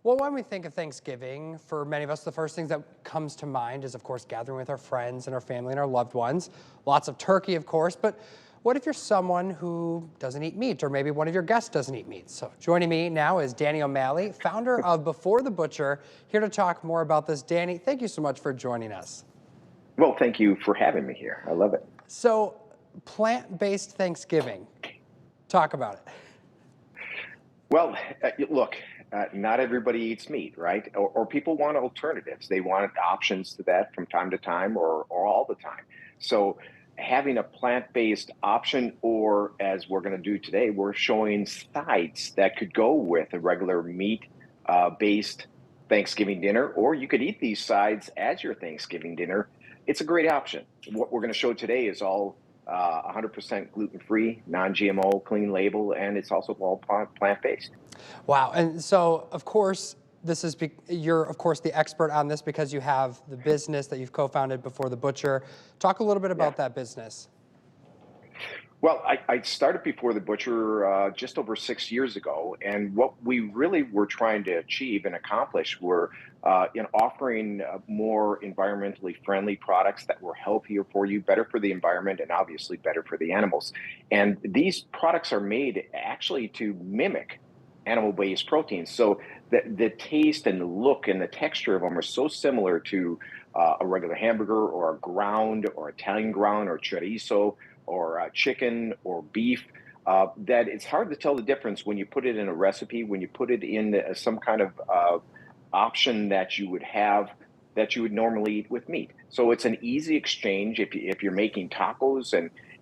Well, when we think of Thanksgiving, for many of us, the first thing that comes to mind is, of course, gathering with our friends and our family and our loved ones. Lots of turkey, of course, but what if you're someone who doesn't eat meat, or maybe one of your guests doesn't eat meat? So joining me now is Danny O'Malley, founder of Before the Butcher, here to talk more about this. Danny, thank you so much for joining us. Well, thank you for having me here. I love it. So, plant-based Thanksgiving, talk about it. Well, look, not everybody eats meat, right? Or people want alternatives. They want options to that from time to time or all the time. So, having a plant-based option, or as we're going to do today, we're showing sides that could go with a regular meat based Thanksgiving dinner, or you could eat these sides as your Thanksgiving dinner. It's a great option. What we're going to show today is all 100% gluten-free, non-GMO, clean label, and it's also all plant-based. Wow. And so, of course, you're, of course, the expert on this because you have the business that you've co-founded Before the Butcher. Talk a little bit Yeah. about that business. Well, I started Before the Butcher just over 6 years ago, and what we really were trying to achieve and accomplish were in offering more environmentally friendly products that were healthier for you, better for the environment, and obviously better for the animals. And these products are made actually to mimic animal-based proteins, so the taste and the look and the texture of them are so similar to a regular hamburger or a ground or Italian ground or chorizo or chicken or beef, that it's hard to tell the difference when you put it in a recipe, when you put it in some kind of option that you would have that you would normally eat with meat. So it's an easy exchange if you're making tacos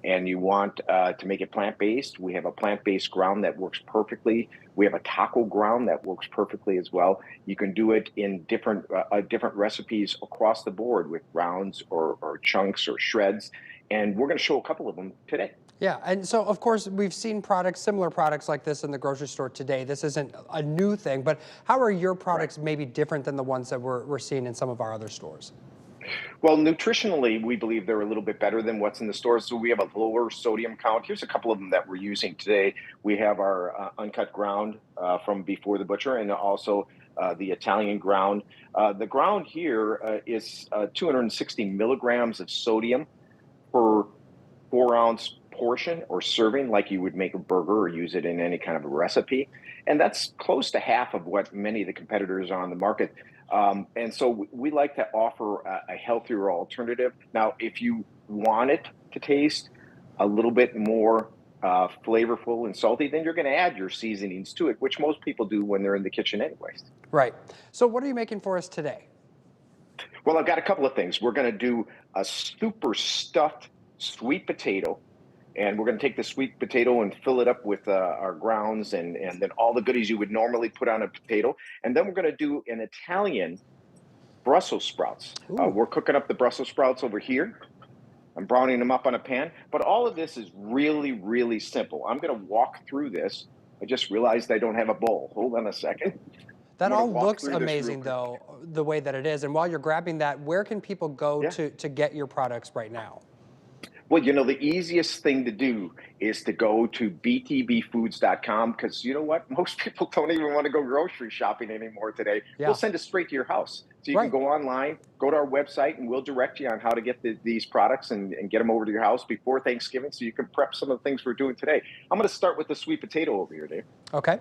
and you want to make it plant-based. We have a plant-based ground that works perfectly. We have a taco ground that works perfectly as well. You can do it in different recipes across the board with rounds or chunks or shreds. And we're going to show a couple of them today. Yeah, and so, of course, we've seen similar products like this in the grocery store today. This isn't a new thing, but how are your Right. products maybe different than the ones that we're seeing in some of our other stores? Well, nutritionally, we believe they're a little bit better than what's in the stores. So we have a lower sodium count. Here's a couple of them that we're using today. We have our uncut ground from Before the Butcher, and also the Italian ground. The ground here is 260 milligrams of sodium per 4 ounce portion or serving, like you would make a burger or use it in any kind of a recipe. And that's close to half of what many of the competitors are on the market. And so we like to offer a healthier alternative. Now, if you want it to taste a little bit more flavorful and salty, then you're going to add your seasonings to it, which most people do when they're in the kitchen anyways. Right. So what are you making for us today? Well, I've got a couple of things. We're going to do a super stuffed sweet potato, and we're going to take the sweet potato and fill it up with our grounds and then all the goodies you would normally put on a potato. And then we're going to do an Italian Brussels sprouts. Ooh. We're cooking up the Brussels sprouts over here. I'm browning them up on a pan. But all of this is really, really simple. I'm going to walk through this. I just realized I don't have a bowl. Hold on a second. I'm That going to all walk looks through this real amazing, quick. though, the way that it is. And while you're grabbing that, where can people go Yeah. to get your products right now? Well, the easiest thing to do is to go to btbfoods.com, because you know what? Most people don't even want to go grocery shopping anymore today. We'll Yeah, send it straight to your house. So you can right. go online, go to our website, and we'll direct you on how to get these products and get them over to your house before Thanksgiving so you can prep some of the things we're doing today. I'm going to start with the sweet potato over here, Dave. Okay.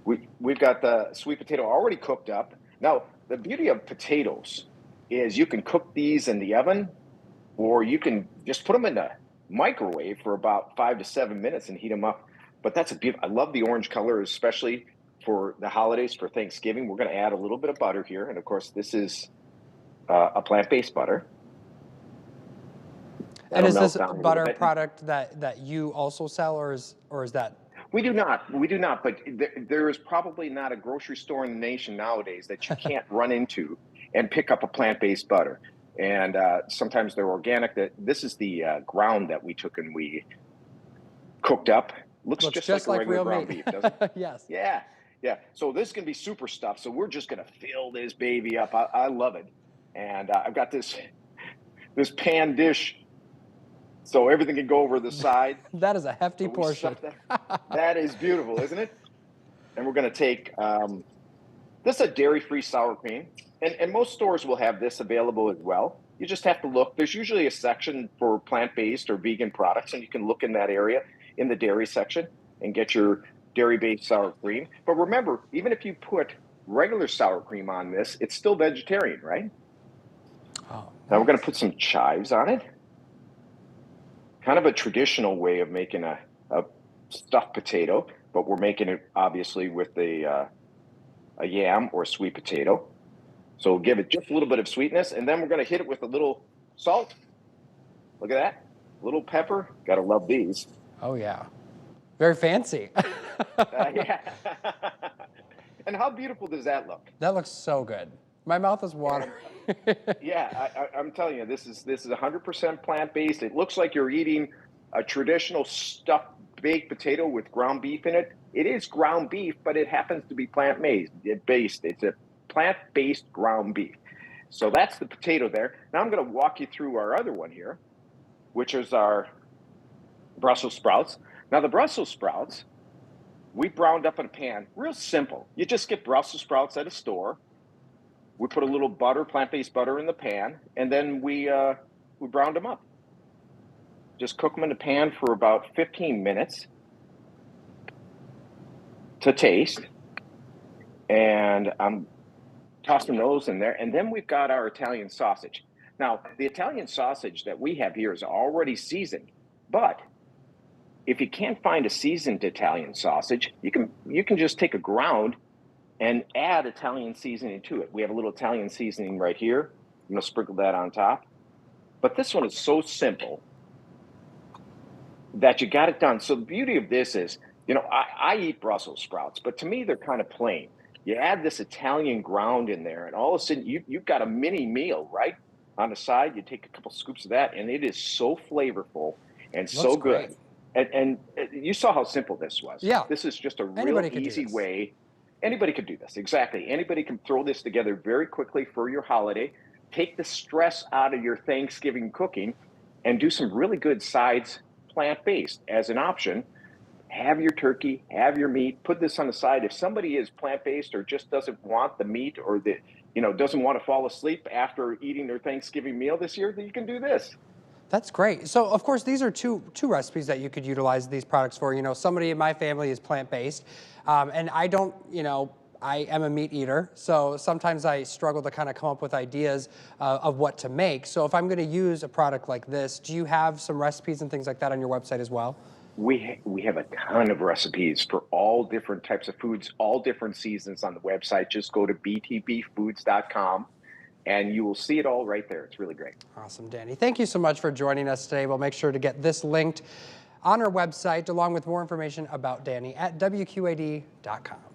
We've got the sweet potato already cooked up. Now, the beauty of potatoes is you can cook these in the oven, or you can just put them in the microwave for about 5 to 7 minutes and heat them up. But that's a beautiful. I love the orange color, especially for the holidays, for Thanksgiving. We're going to add a little bit of butter here, and of course, this is a plant-based butter. And That'll is this melt down a little butter bit. product that you also sell, or is that We do not. We do not. But there is probably not a grocery store in the nation nowadays that you can't run into and pick up a plant-based butter. And sometimes they're organic. This is the ground that we took and we cooked up. Looks looks just like just a like regular real ground meat? beef, doesn't it? Yes. Yeah, yeah. So this can be super stuffed. So we're just gonna fill this baby up. I love it. And I've got this pan dish, so everything can go over the side. That is a hefty So we portion. stuff that. That is beautiful, isn't it? And we're going to take This is a dairy-free sour cream, and most stores will have this available as well. You just have to look. There's usually a section for plant-based or vegan products, and you can look in that area in the dairy section and get your dairy-based sour cream. But remember, even if you put regular sour cream on this, it's still vegetarian, right? Oh, Now we're going to put some chives on it. Kind of a traditional way of making a stuffed potato, but we're making it obviously with a yam or a sweet potato. So we'll give it just a little bit of sweetness, and then we're going to hit it with a little salt. Look at that. A little pepper. Got to love these. Oh, yeah. Very fancy. Yeah. And how beautiful does that look? That looks so good. My mouth is watering. Yeah, I'm telling you, this is 100% plant-based. It looks like you're eating a traditional stuffed baked potato with ground beef in it. It is ground beef, but it happens to be plant-based. It's a plant-based ground beef. So that's the potato there. Now I'm going to walk you through our other one here, which is our Brussels sprouts. Now the Brussels sprouts, we browned up in a pan. Real simple. You just get Brussels sprouts at a store. We put a little butter, plant-based butter in the pan, and then we browned them up. Just cook them in the pan for about 15 minutes to taste. And I'm tossing those in there. And then we've got our Italian sausage. Now, the Italian sausage that we have here is already seasoned, but if you can't find a seasoned Italian sausage, you can just take a ground and add Italian seasoning to it. We have a little Italian seasoning right here. I'm going to sprinkle that on top. But this one is so simple that you got it done. So the beauty of this is, I eat Brussels sprouts, but to me, they're kind of plain. You add this Italian ground in there, and all of a sudden, you've got a mini meal, right? On the side, you take a couple scoops of that, and it is so flavorful and so good. And you saw how simple this was. Yeah. This is just a real easy way. Anybody could do this. Exactly. Anybody can throw this together very quickly for your holiday. Take the stress out of your Thanksgiving cooking and do some really good sides plant-based as an option. Have your turkey, have your meat, put this on the side. If somebody is plant-based or just doesn't want the meat or doesn't want to fall asleep after eating their Thanksgiving meal this year, then you can do this. That's great. So, of course, these are two recipes that you could utilize these products for. Somebody in my family is plant-based, and I don't, I am a meat eater, so sometimes I struggle to kind of come up with ideas of what to make. So if I'm going to use a product like this, do you have some recipes and things like that on your website as well? We have a ton of recipes for all different types of foods, all different seasons on the website. Just go to btbfoods.com. and you will see it all right there. It's really great. Awesome, Danny. Thank you so much for joining us today. We'll make sure to get this linked on our website along with more information about Danny at WQAD.com.